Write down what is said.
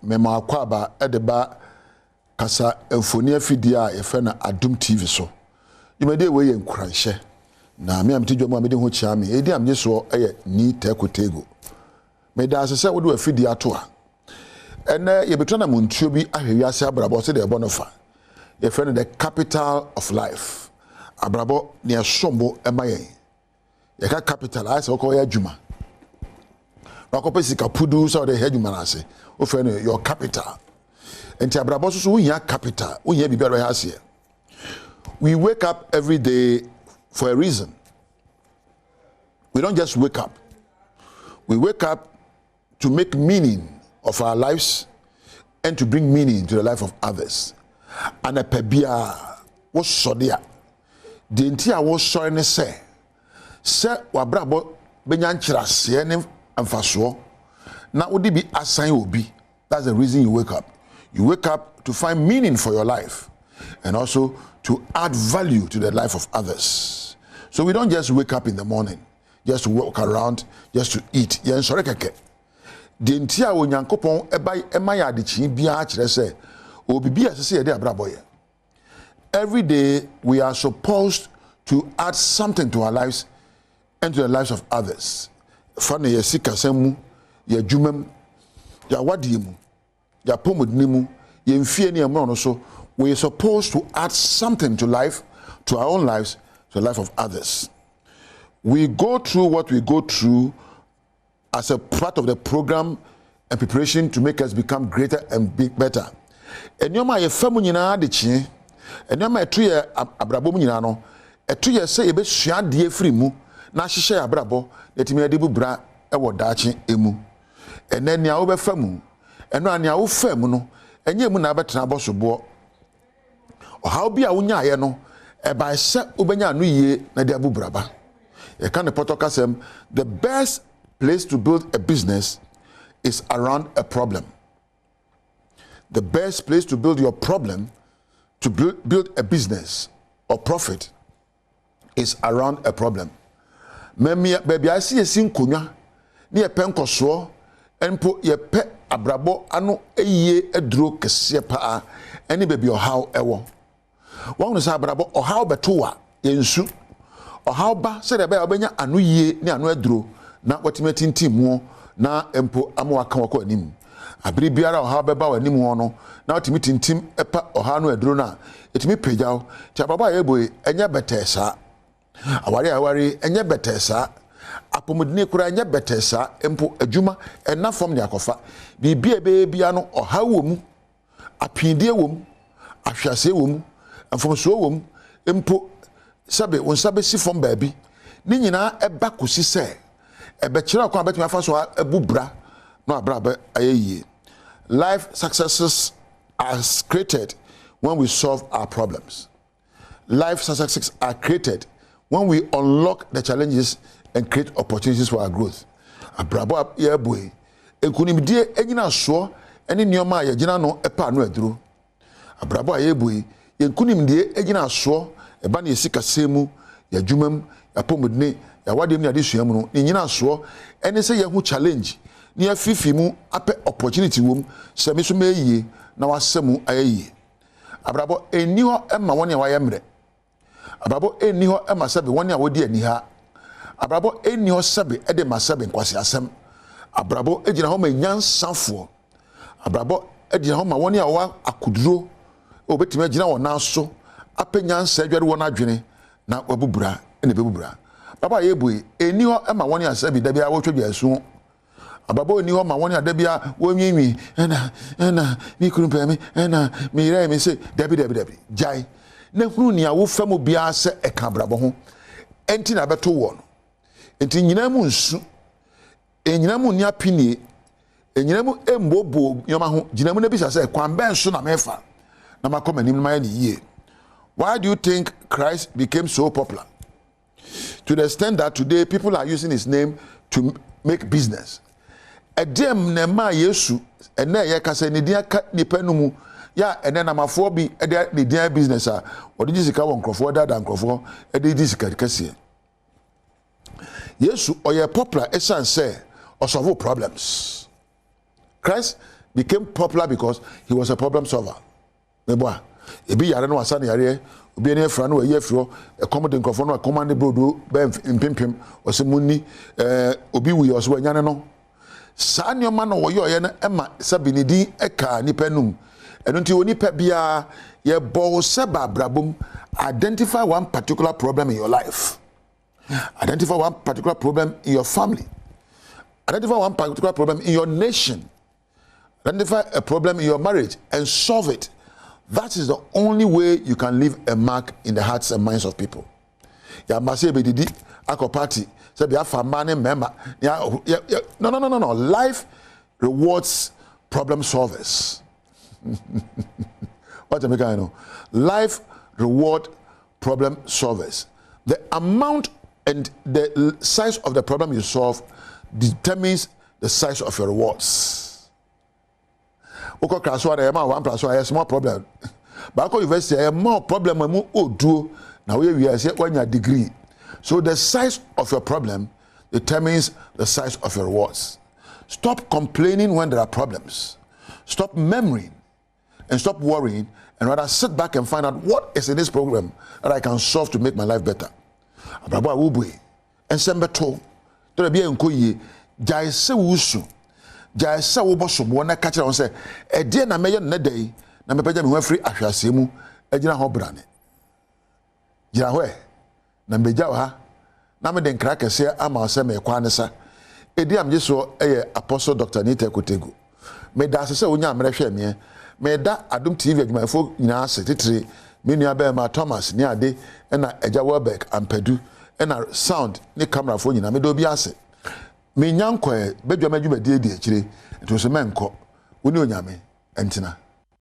mema akwaba edeba kasa emfoni afidi a yefe na Adom TV so yimede we ye Nkuranhyɛ na me am tidwo mu amede ho chia me edi amye so eye ni tekotego me da asese wo do afidi ato a ene ye beto na montuo bi ahwewi ase abrabo se de ebo no fa yefe no the capital of life abrabo ne sombo emayen ye ka capital ase wo ko ye adwuma Wakopesika pudu so de hedjuma na ase o fe no your capital enti abrabo so wo hia capital wo hia bibia ro ha ase we wake up every day for a reason. We don't just wake up. We wake up to make meaning of our lives and to bring meaning to the life of others. And a pebia was sodia. The entire was sorry ne say wabrabo benyanchira se and faswo. Now would it be assign obi? That's the reason you wake up. You wake up to find meaning for your life and also to add value to the life of others. So we don't just wake up in the morning just to walk around, just to eat. Yen sore keke. De ntia wo Nyankopon ema ya adechi bia kire se obibi asese ye de abrabo ye. Every day we are supposed to add something to our lives and to the lives of others. Fane ye sikasemu, ye dwumam, ya wadiemu, ya pomodnimu, ye mfie ne amro no so. We are supposed to add something to life, to our own lives, to the life of others. We go through what we go through as a part of the program and preparation to make us become greater and better. And you my family na de chi, and you my 2 year abrabo mu nyina no, e 2 years say e be sua de afiri mu na hyehyɛ abrabo letimi ade bubra e wo daache emu. Ene nea wo be famu, eno anea wo famu no, enye mu na betena bosobo. How be a wunya ye no e ba se obenya anu yie na de abubraba e kan potokasem the best place to build a business is around a problem. The best place to build your problem to build a business or profit is around a problem. Memia baby I see esi nkonwa ne ye penkoso enpo ye pe abrabo ano eyie eduro kese pa eni baby o how ewo one is abrabo or how betoa yensu or how ba said ebe obenya anu yie ne anu aduro na watimeti ntimu na empo amo aka wako anim abiri biara or how beba wanim ho no na watimeti ntim epa or how no aduro na etimi pejaw ti ababa yeboy enya betesa awari enya betesa apomudine kura enya betesa empo adwuma ena fom ne akofa bibia bia no or how womu apindie womu ahwase womu from so wom empo sabe won sabe si from baabi ni nyina eba kosi se ebe kira kwa betumi afa so abubra no abraba ayeye. Life successes are created when we solve our problems. Life successes are created when we unlock the challenges and create opportunities for our growth. Abrabo ye boy ekunimdie enyina so ene nioma ye gina no epa no aduro. Abrabo ye boy yenkunim de egina so eba na yesika semu ya dwumam ya pomodne ya wadem ne adesuam no nyina so ene se ye hu challenge ne afifi mu ape opportunity wom se me so meyie na wasemu ayeye. Abrabo eni ho ema woni wa yemre. Abrabo eni ho ema sebe woni a wodi ani ha. Abrabo eni ho sebe ede masebe nkwase asem. Abrabo ejina ho ma nyansanfo. Abrabo ejina ho ma woni a wa akuduro obetime gina wona so apenyansa adware wona adwene na wabubura ene bebubura baba yebu eni ho ema woni asabi da bia wotwa asu ababa eni ho ma woni ada bia wonwinwi ena mi kurumpeme ena mi ira mi se dabi jai na hunu ni awo fam bia se eka brabo ho enti na beto wo no enti nyina mu nsu enyina mu ni apini enyina mu embobo yoma ho gina mu na bisa se kwan ben so na mefa. Why do you think Christ became so popular? To the extent that today people are using his name to make business. Adom nema Yesu ene ye kase ne dia ka nipa no mu ya ene na mafo bi ede ne dia business a odi jisika won krofo da nkrofo ede jisika kase. Yesu oye popular esan say or solve problems. Christ became popular because he was a problem solver. Meboa, ebi yare no asa na yare, obi na efra no ye afro, e command nkrofo no command brodo be mpimpim, ose munni obi wi ose wanyane no. Saa nyoma no wo ye na ema sabinidi eka nipa num. Eno nti onipa bia ye bo seba brabom, identify one particular problem in your life. Identify one particular problem in your family. Identify one particular problem in your nation. Identify a problem in your marriage and solve it. That is the only way you can leave a mark in the hearts and minds of people. Ya mase be didi ako party say be afa man member. No. Life rewards problem solvers. What am I saying? Life reward problem solvers. The amount and the size of the problem you solve determines the size of your rewards. Oko kraswa dey ma 1 + 1 is small problem. But ako university is more problem mu oduo na we say when your degree. So the size of your problem determines the size of your rewards. Stop complaining when there are problems. Stop murmuring and stop worrying, and rather sit back and find out what is in this program that I can solve to make my life better. Abrabo awubwe ensembeto to be enkoye jai se wusu jai se wo bosom wona ka kire won se e de na meye na dai na mepaja me ho afri ahwase mu agina ho brane gira ho na mbeja ha na me de nkra kese ama se me kwa ne sa edi am jeso Apostle Dr. Nita Kotegu me da se onya amrehwe me me da Adom TV adwumafo nyina se titre me nua be ma Thomas ni ade na Eja Welbeck Ampadu na sound ni camera fo nyina me do bi ase me nyankwa bedwama dwuma die akire to se menko woni onyame entina